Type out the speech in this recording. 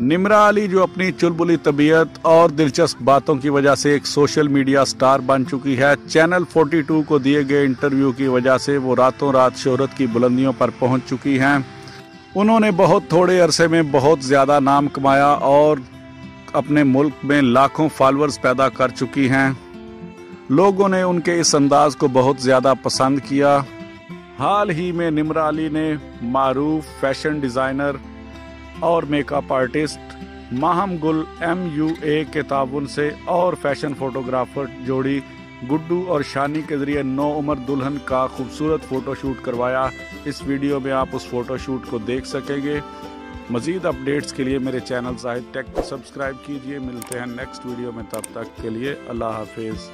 निम्रा अली जो अपनी चुलबुली तबीयत और दिलचस्प बातों की वजह से एक सोशल मीडिया स्टार बन चुकी है। चैनल 42 को दिए गए इंटरव्यू की वजह से वो रातों रात शोहरत की बुलंदियों पर पहुंच चुकी हैं। उन्होंने बहुत थोड़े अरसे में बहुत ज़्यादा नाम कमाया और अपने मुल्क में लाखों फॉलोअर्स पैदा कर चुकी हैं। लोगों ने उनके इस अंदाज को बहुत ज़्यादा पसंद किया। हाल ही में निम्रा अली ने मारूफ फैशन डिज़ाइनर और मेकअप आर्टिस्ट माहम गुल MUA के ताउन से और फैशन फोटोग्राफर जोड़ी गुड्डू और शानी के जरिए 9 उम्र दुल्हन का खूबसूरत फोटोशूट करवाया। इस वीडियो में आप उस फोटोशूट को देख सकेंगे। मज़ीद अपडेट्स के लिए मेरे चैनल ज़ाहिद टेक को सब्सक्राइब कीजिए। मिलते हैं नेक्स्ट वीडियो में, तब तक के लिए अल्लाह हाफिज़।